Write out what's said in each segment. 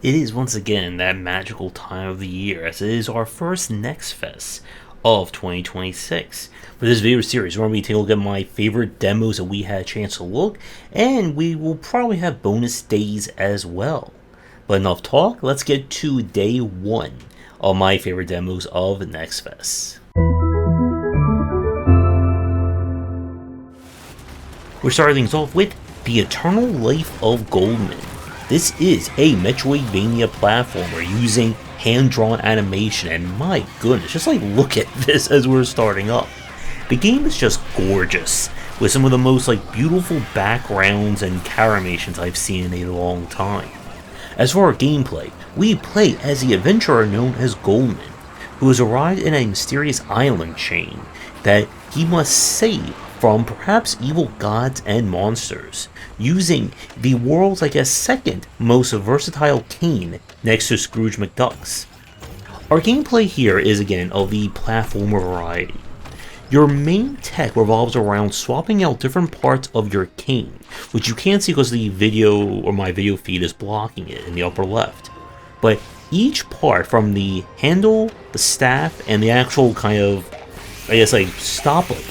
It is once again that magical time of the year, as it is our first Next Fest of 2026. For this video series, we're going to be taking a look at my favorite demos that we had a chance to look, and we will probably have bonus days as well. But enough talk, let's get to day one of my favorite demos of Next Fest. We're starting things off with The Eternal Life of Goldman. This is a Metroidvania platformer using hand-drawn animation, and my goodness, just look at this as we're starting up. The game is just gorgeous, with some of the most beautiful backgrounds and character animations I've seen in a long time. As for our gameplay, we play as the adventurer known as Goldman, who has arrived in a mysterious island chain that he must save from perhaps evil gods and monsters, using the world's, second most versatile cane next to Scrooge McDuck's. Our gameplay here is again of the platformer variety. Your main tech revolves around swapping out different parts of your cane, which you can't see because the video or my video feed is blocking it in the upper left. But each part, from the handle, the staff, and the actual stoplight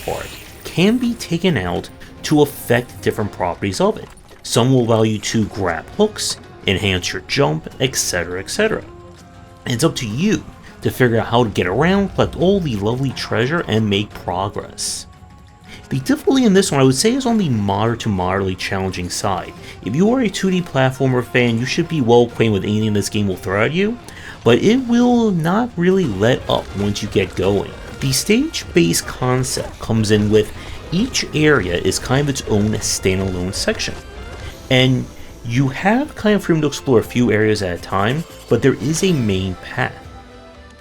part, can be taken out to affect different properties of it. Some will allow you to grab hooks, enhance your jump, etc, etc. It's up to you to figure out how to get around, collect all the lovely treasure, and make progress. The difficulty in this one I would say is on the moderate to moderately challenging side. If you are a 2D platformer fan, you should be well acquainted with anything this game will throw at you, but it will not really let up once you get going. The stage-based concept comes in with each area is kind of its own standalone section, and you have freedom to explore a few areas at a time, but there is a main path.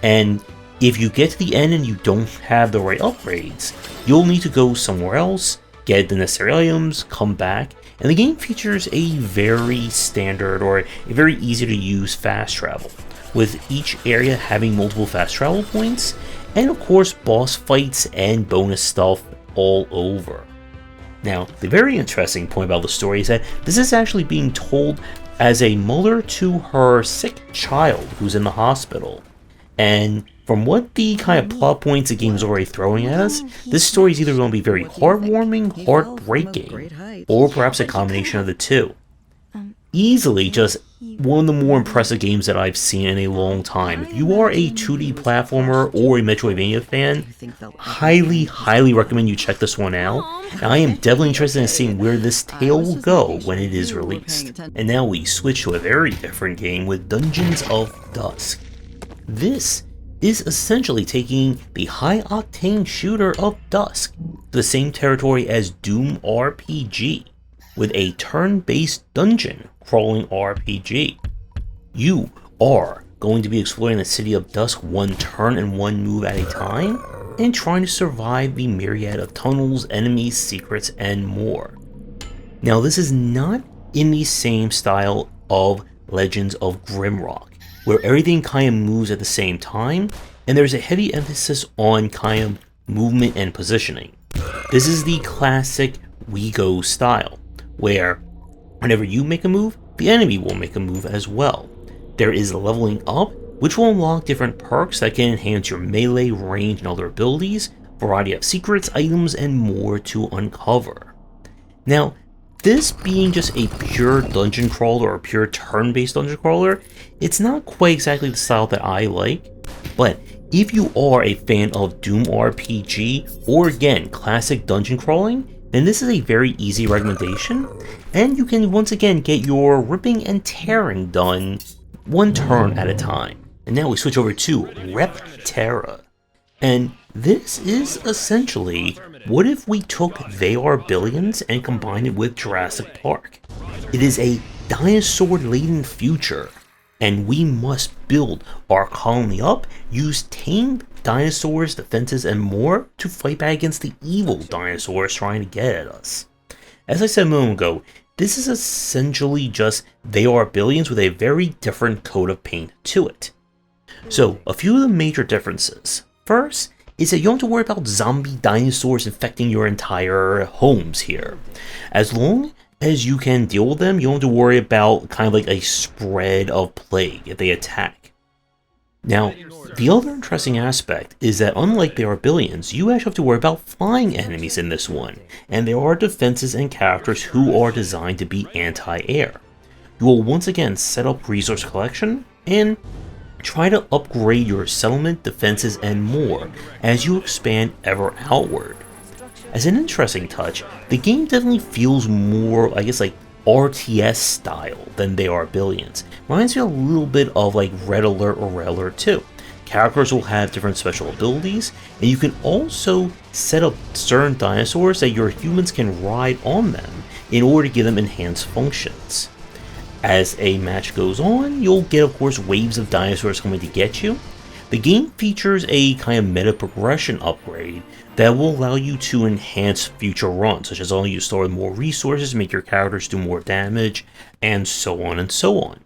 And if you get to the end and you don't have the right upgrades, you'll need to go somewhere else, get the necessary items, come back, and the game features a very standard or a very easy to use fast travel, with each area having multiple fast travel points, and of course boss fights and bonus stuff all over. Now, the very interesting point about the story is that this is actually being told as a mother to her sick child who's in the hospital. And from what the plot points the game is already throwing at us, this story is either going to be very heartwarming, heartbreaking, or perhaps a combination of the two. Easily just one of the more impressive games that I've seen in a long time. If you are a 2D platformer or a Metroidvania fan, highly recommend you check this one out. And I am definitely interested in seeing where this tale will go when it is released. And now we switch to a very different game with Dungeons of Dusk. This is essentially taking the high-octane shooter of Dusk to the same territory as Doom RPG, with a turn-based dungeon crawling RPG. You are going to be exploring the city of Dusk one turn and one move at a time, and trying to survive the myriad of tunnels, enemies, secrets, and more. Now, this is not in the same style of Legends of Grimrock, where everything moves at the same time, and there's a heavy emphasis on movement and positioning. This is the classic We Go style, where whenever you make a move, the enemy will make a move as well. There is leveling up, which will unlock different perks that can enhance your melee, range, and other abilities, variety of secrets, items, and more to uncover. Now, this being just a pure dungeon crawler or pure turn-based dungeon crawler, it's not quite exactly the style that I like, but if you are a fan of Doom RPG, or again, classic dungeon crawling, then this is a very easy recommendation, and you can once again get your ripping and tearing done one turn at a time. And now we switch over to Repterra, and this is essentially what if we took They Are Billions and combined it with Jurassic Park. It is a dinosaur-laden future, and we must build our colony up, use tame dinosaurs, defenses, and more to fight back against the evil dinosaurs trying to get at us. As I said a moment ago, this is essentially just They Are Billions with a very different coat of paint to it. So, a few of the major differences. First, is that you don't have to worry about zombie dinosaurs infecting your entire homes here. As long as you can deal with them. You don't have to worry about kind of like a spread of plague if they attack. Now, the other interesting aspect is that unlike there are billions, you actually have to worry about flying enemies in this one, and there are defenses and characters who are designed to be anti-air. You will once again set up resource collection and try to upgrade your settlement, defenses, and more as you expand ever outward. As an interesting touch, the game definitely feels more, I guess, like RTS style than they are billions. Reminds me a little bit of like Red Alert or Red Alert 2. Characters will have different special abilities, and you can also set up certain dinosaurs that your humans can ride on them in order to give them enhanced functions. As a match goes on, you'll get, of course, waves of dinosaurs coming to get you. The game features a kind of meta progression upgrade that will allow you to enhance future runs, such as allowing you to store more resources, make your characters do more damage, and so on and so on.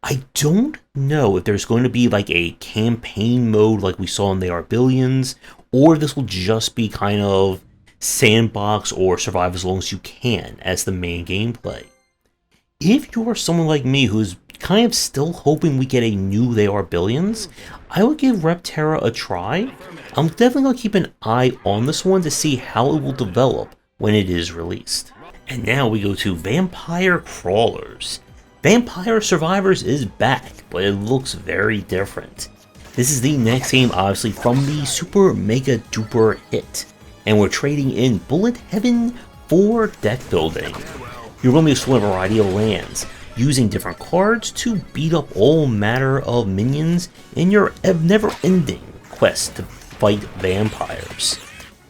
I don't know if there's going to be like a campaign mode like we saw in They Are Billions, or if this will just be kind of sandbox or survive as long as you can as the main gameplay. If you are someone like me who's kind of still hoping we get a new They Are Billions, I would give Repterra a try. I'm definitely going to keep an eye on this one to see how it will develop when it is released. And now we go to Vampire Crawlers. Vampire Survivors is back, but it looks very different. This is the next game obviously from the super mega duper hit, and we're trading in Bullet Heaven for deck building. You're going to be exploring a variety of lands, using different cards to beat up all matter of minions in your never-ending quest to fight vampires.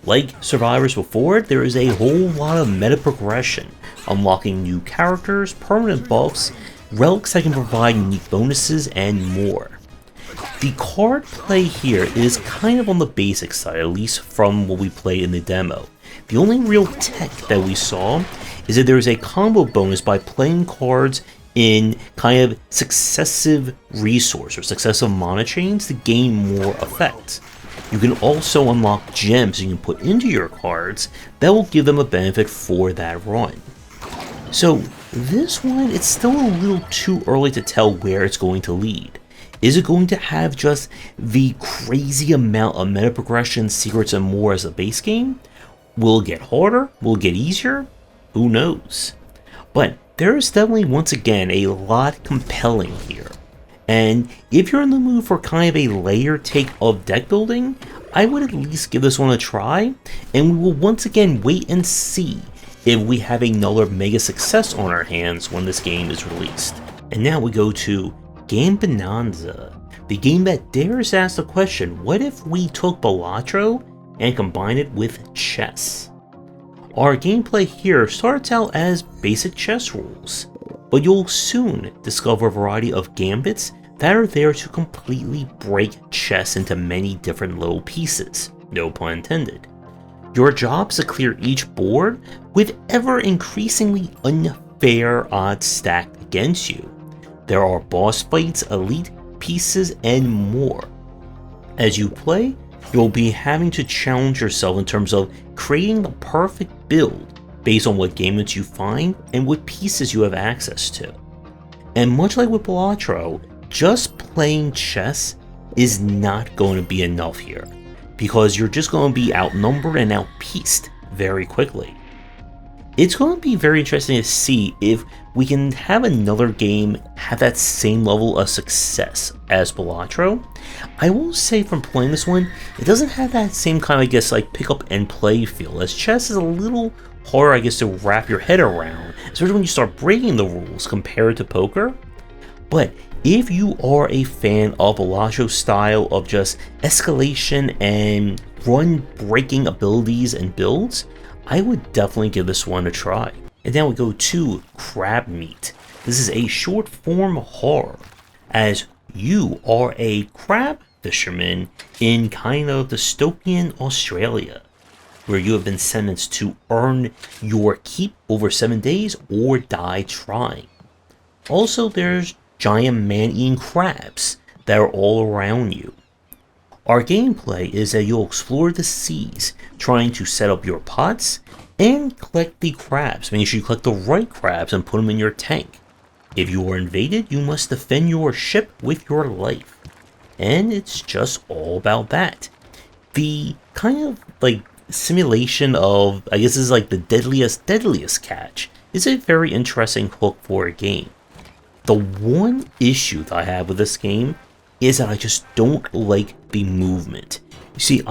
Like Survivors before, there is a whole lot of meta progression, unlocking new characters, permanent buffs, relics that can provide unique bonuses, and more. The card play here is kind of on the basic side, at least from what we played in the demo. The only real tech that we saw is that there is a combo bonus by playing cards in kind of successive resource or successive mana chains to gain more effect. You can also unlock gems you can put into your cards that will give them a benefit for that run. So this one, it's still a little too early to tell where it's going to lead. Is it going to have just the crazy amount of meta progression, secrets, and more as a base game? Will it get harder? Will it get easier? Who knows? But there is definitely, once again, a lot compelling here. And if you're in the mood for kind of a layer take of deck building, I would at least give this one a try, and we will once again wait and see if we have another mega success on our hands when this game is released. And now we go to Gambonanza, the game that dares ask the question, what if we took Balatro and combined it with chess? Our gameplay here starts out as basic chess rules, but you'll soon discover a variety of gambits that are there to completely break chess into many different little pieces, no pun intended. Your job is to clear each board with ever increasingly unfair odds stacked against you. There are boss fights, elite pieces, and more. As you play, you'll be having to challenge yourself in terms of creating the perfect build based on what gambits you find and what pieces you have access to. And much like with Balatro, just playing chess is not going to be enough here, because you're just going to be outnumbered and outpieced very quickly. It's going to be very interesting to see if we can have another game have that same level of success as Balatro. I will say from playing this one, it doesn't have that same kind of, I guess, like pick up and play feel, as chess is a little harder, I guess, to wrap your head around, especially when you start breaking the rules compared to poker. But if you are a fan of Balatro's style of just escalation and run-breaking abilities and builds, I would definitely give this one a try. And now we go to Crabmeat. This is a short form horror, as you are a crab fisherman in kind of dystopian Australia, where you have been sentenced to earn your keep over 7 days or die trying. Also, there's giant man-eating crabs that are all around you. Our gameplay is that you'll explore the seas, trying to set up your pots, and collect the crabs. Make sure you collect the right crabs and put them in your tank. If you are invaded, you must defend your ship with your life. And it's just all about that. The kind of like simulation of, I guess this is like the deadliest catch, is a very interesting hook for a game. The one issue that I have with this game is that I just don't like the movement. You see,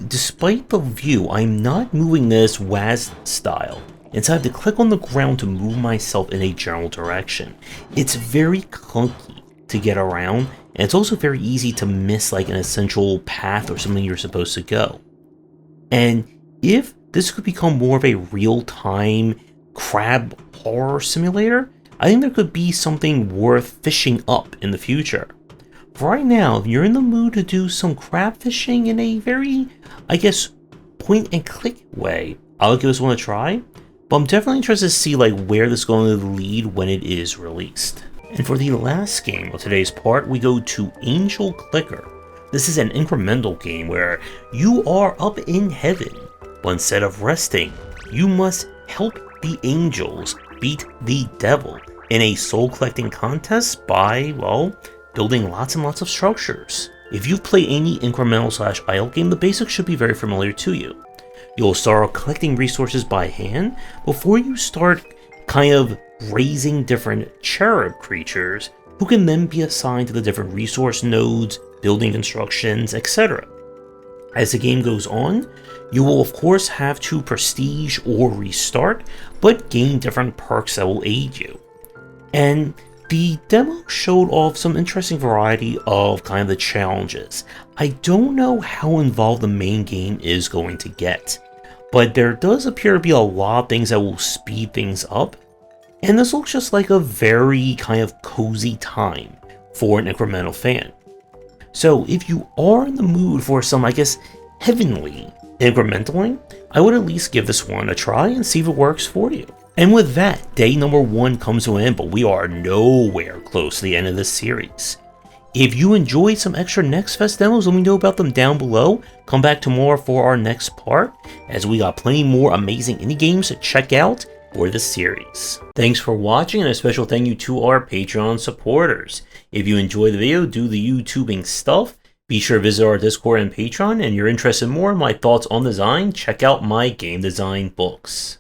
despite the view, I'm not moving this WAS style. Instead, I have to click on the ground to move myself in a general direction. It's very clunky to get around, and it's also very easy to miss like an essential path or something you're supposed to go. And if this could become more of a real-time crab horror simulator, I think there could be something worth fishing up in the future. For right now, if you're in the mood to do some crab fishing in a very, I guess, point-and-click way, I'll give this one a try. But I'm definitely interested to see like where this is going to lead when it is released. And for the last game of today's part, we go to Angel Clicker. This is an incremental game where you are up in heaven, but instead of resting, you must help the angels beat the devil in a soul collecting contest by, well, building lots and lots of structures. If you've played any incremental / idle game, the basics should be very familiar to you. You'll start collecting resources by hand before you start kind of raising different cherub creatures who can then be assigned to the different resource nodes, building constructions, etc. As the game goes on, you will of course have to prestige or restart, but gain different perks that will aid you. And the demo showed off some interesting variety of kind of the challenges. I don't know how involved the main game is going to get, but there does appear to be a lot of things that will speed things up, and this looks just like a very kind of cozy time for an incremental fan. So if you are in the mood for some, I guess, heavenly incrementally, I would at least give this one a try and see if it works for you. And with that, day number 1 comes to an end, but we are nowhere close to the end of this series. If you enjoyed some extra Next Fest demos, let me know about them down below. Come back tomorrow for our next part, as we got plenty more amazing indie games to check out for this series. Thanks for watching, and a special thank you to our Patreon supporters. If you enjoyed the video, do the YouTubing stuff, be sure to visit our Discord and Patreon, and you're interested more in my thoughts on design, check out my game design books.